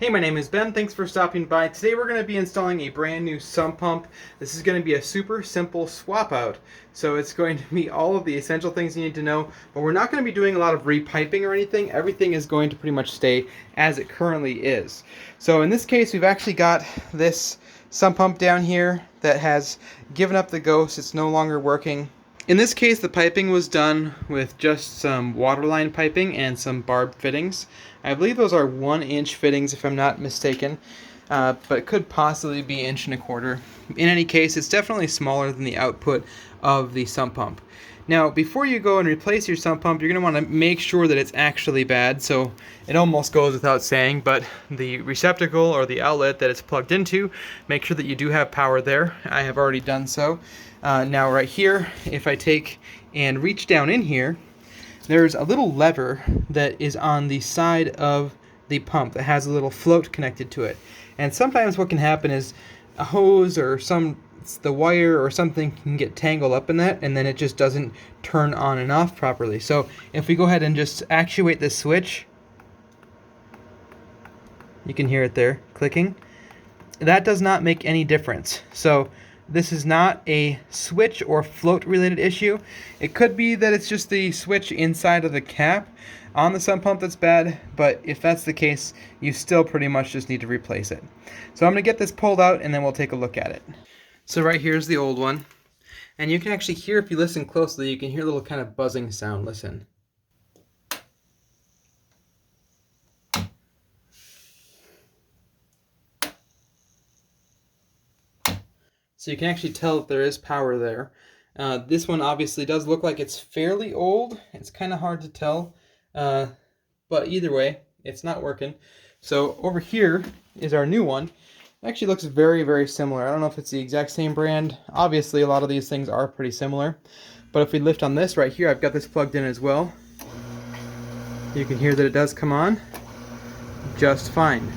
Hey, my name is Ben. Thanks for stopping by. Today we're going to be installing a brand new sump pump. This is going to be a super simple swap out. So it's going to be all of the essential things you need to know, but we're not going to be doing a lot of repiping or anything. Everything is going to pretty much stay as it currently is. So in this case, we've actually got this sump pump down here that has given up the ghost. It's no longer working. In this case, the piping was done with just some waterline piping and some barb fittings. I believe those are 1-inch fittings if I'm not mistaken, but it could possibly be 1.25 inches. In any case, it's definitely smaller than the output of the sump pump. Now, before you go and replace your sump pump, you're going to want to make sure that it's actually bad. So it almost goes without saying, but the receptacle or the outlet that it's plugged into, make sure that you do have power there. I have already done so. Now right here, if I take and reach down in here, there's a little lever that is on the side of the pump that has a little float connected to it. And sometimes what can happen is a hose or the wire or something can get tangled up in that, and then it just doesn't turn on and off properly. So if we go ahead and just actuate this switch, you can hear it there clicking. That does not make any difference. So this is not a switch or float related issue. It could be that it's just the switch inside of the cap on the sump pump that's bad, but if that's the case, you still pretty much just need to replace it. So I'm going to get this pulled out and then we'll take a look at it. So right here's the old one, and you can actually hear, if you listen closely, you can hear a little kind of buzzing sound. Listen. So you can actually tell that there is power there. This one obviously does look like it's fairly old. It's kind of hard to tell, but either way, it's not working. So over here is our new one. It actually looks very, very similar. I don't know if it's the exact same brand. Obviously, a lot of these things are pretty similar. But if we lift on this right here, I've got this plugged in as well. You can hear that it does come on just fine.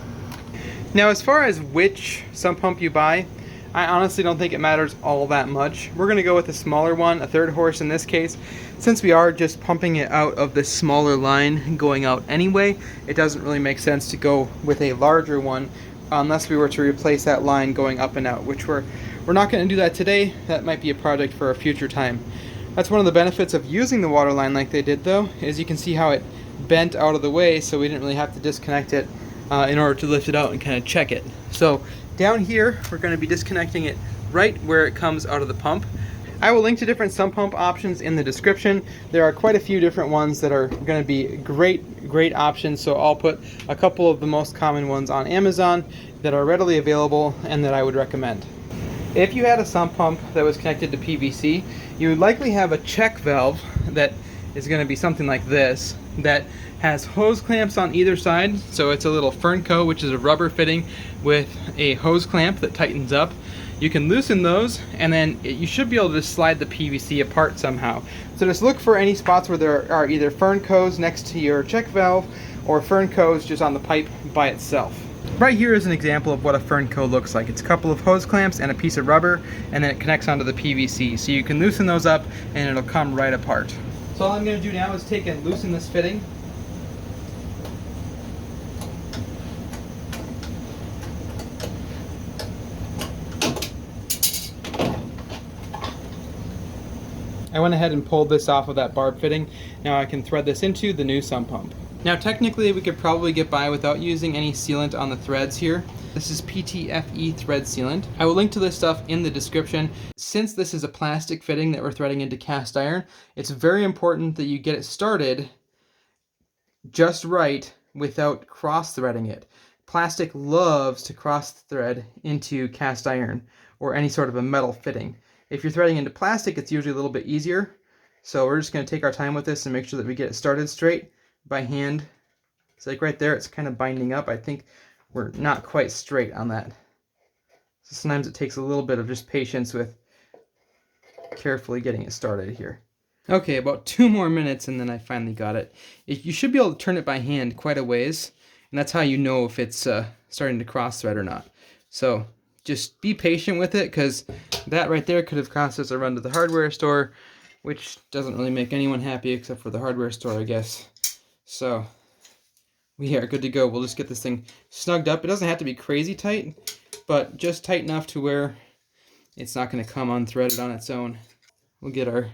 Now, as far as which sump pump you buy, I honestly don't think it matters all that much. We're going to go with a smaller one, a 1/3 horse in this case. Since we are just pumping it out of this smaller line going out anyway, it doesn't really make sense to go with a larger one unless we were to replace that line going up and out, which we're not going to do that today. That might be a project for a future time. That's one of the benefits of using the water line like they did though, is you can see how it bent out of the way, so we didn't really have to disconnect it in order to lift it out and kind of check it. So down here, we're going to be disconnecting it right where it comes out of the pump. I will link to different sump pump options in the description. There are quite a few different ones that are going to be great options, so I'll put a couple of the most common ones on Amazon that are readily available and that I would recommend. If you had a sump pump that was connected to PVC, you would likely have a check valve that is going to be something like this, that has hose clamps on either side. So it's a little Ferncode, which is a rubber fitting with a hose clamp that tightens up. You can loosen those, and then you should be able to just slide the PVC apart somehow. So just look for any spots where there are either Ferncodes next to your check valve or Ferncodes just on the pipe by itself. Right here is an example of what a Ferncode looks like. It's a couple of hose clamps and a piece of rubber, and then it connects onto the PVC. So you can loosen those up and it'll come right apart. So all I'm going to do now is take and loosen this fitting. I went ahead and pulled this off of that barb fitting. Now I can thread this into the new sump pump. Now technically we could probably get by without using any sealant on the threads here. This is PTFE thread sealant. I will link to this stuff in the description. Since this is a plastic fitting that we're threading into cast iron, it's very important that you get it started just right without cross threading it. Plastic loves to cross thread into cast iron or any sort of a metal fitting. If you're threading into plastic, it's usually a little bit easier. So we're just going to take our time with this and make sure that we get it started straight by hand. It's like right there, it's kind of binding up. I think we're not quite straight on that. So sometimes it takes a little bit of just patience with carefully getting it started here. Okay, about 2 more minutes and then I finally got it. You should be able to turn it by hand quite a ways, and that's how you know if it's starting to cross thread or not. So just be patient with it, because that right there could have cost us a run to the hardware store, which doesn't really make anyone happy except for the hardware store, I guess. So we are good to go. We'll just get this thing snugged up. It doesn't have to be crazy tight, but just tight enough to where it's not going to come unthreaded on its own. We'll get our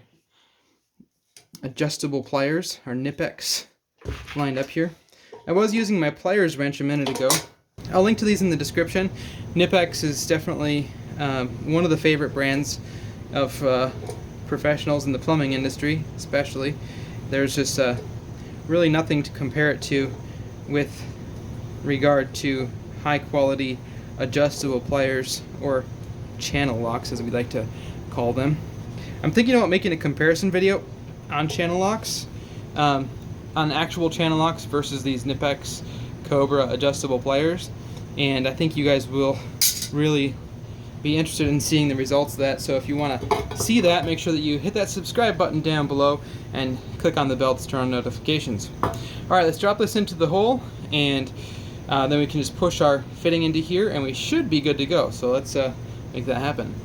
adjustable pliers, our Nipex, lined up here. I was using my pliers wrench a minute ago. I'll link to these in the description. Nipex is definitely one of the favorite brands of professionals in the plumbing industry, especially. There's just really nothing to compare it to with regard to high quality adjustable pliers, or channel locks as we like to call them. I'm thinking about making a comparison video on channel locks, on actual channel locks versus these Nipex Cobra adjustable pliers, and I think you guys will really be interested in seeing the results of that. So if you want to see that, make sure that you hit that subscribe button down below and click on the bell to turn on notifications. Alright, let's drop this into the hole, and then we can just push our fitting into here and we should be good to go. So let's make that happen.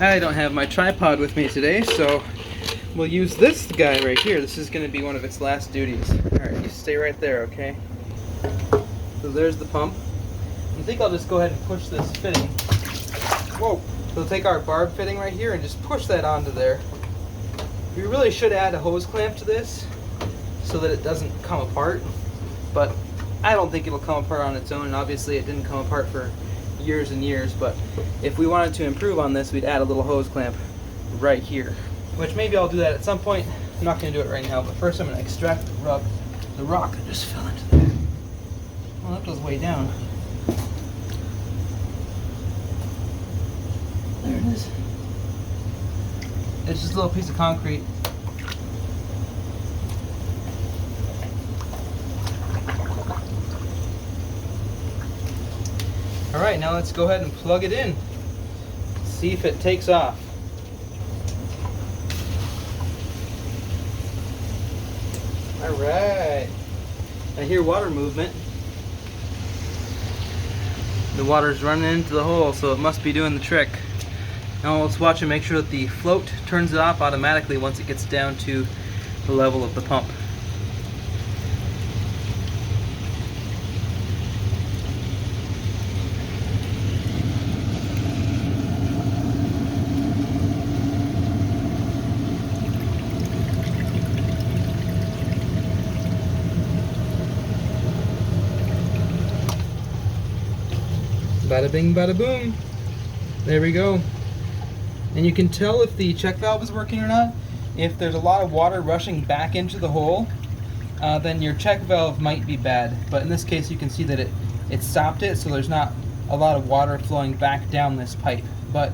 I don't have my tripod with me today, so we'll use this guy right here. This is going to be one of its last duties. Alright, you stay right there, okay? So there's the pump. I think I'll just go ahead and push this fitting. Whoa! So we'll take our barb fitting right here and just push that onto there. We really should add a hose clamp to this so that it doesn't come apart, but I don't think it'll come apart on its own, and obviously it didn't come apart for years and years, but if we wanted to improve on this, we'd add a little hose clamp right here, which maybe I'll do that at some point. I'm not going to do it right now, but first I'm going to extract the rock that just fell into there. Well, that goes way down. There it is. It's just a little piece of concrete. Alright, now let's go ahead and plug it in. See if it takes off. Alright. I hear water movement. The water's running into the hole, so it must be doing the trick. Now let's watch and make sure that the float turns it off automatically once it gets down to the level of the pump. Bada bing, bada boom. There we go. And you can tell if the check valve is working or not. If there's a lot of water rushing back into the hole, then your check valve might be bad. But in this case, you can see that it stopped it, so there's not a lot of water flowing back down this pipe. But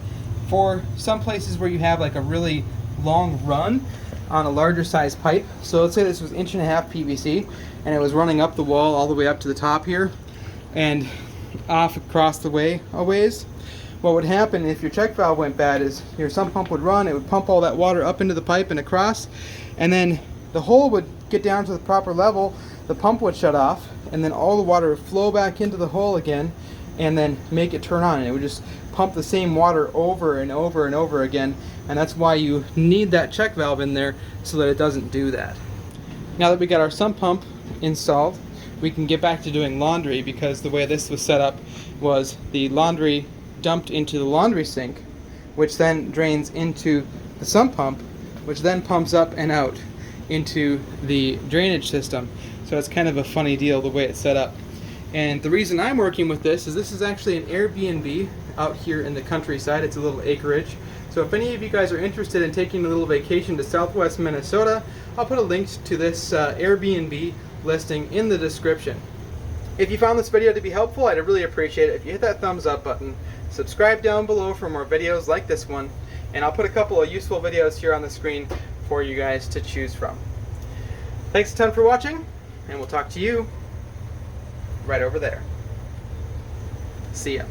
for some places where you have like a really long run on a larger size pipe, so let's say this was 1.5 inch PVC and it was running up the wall all the way up to the top here and off across the way a ways, what would happen if your check valve went bad is your sump pump would run, it would pump all that water up into the pipe and across, and then the hole would get down to the proper level, the pump would shut off, and then all the water would flow back into the hole again and then make it turn on, and it would just pump the same water over and over and over again, and that's why you need that check valve in there so that it doesn't do that. Now that we got our sump pump installed, we can get back to doing laundry, because the way this was set up was the laundry dumped into the laundry sink, which then drains into the sump pump, which then pumps up and out into the drainage system. So it's kind of a funny deal the way it's set up. And the reason I'm working with this is actually an Airbnb out here in the countryside. It's a little acreage. So if any of you guys are interested in taking a little vacation to southwest Minnesota, I'll put a link to this Airbnb listing in the description. If you found this video to be helpful, I'd really appreciate it if you hit that thumbs up button, subscribe down below for more videos like this one, and I'll put a couple of useful videos here on the screen for you guys to choose from. Thanks a ton for watching, and we'll talk to you right over there. See ya.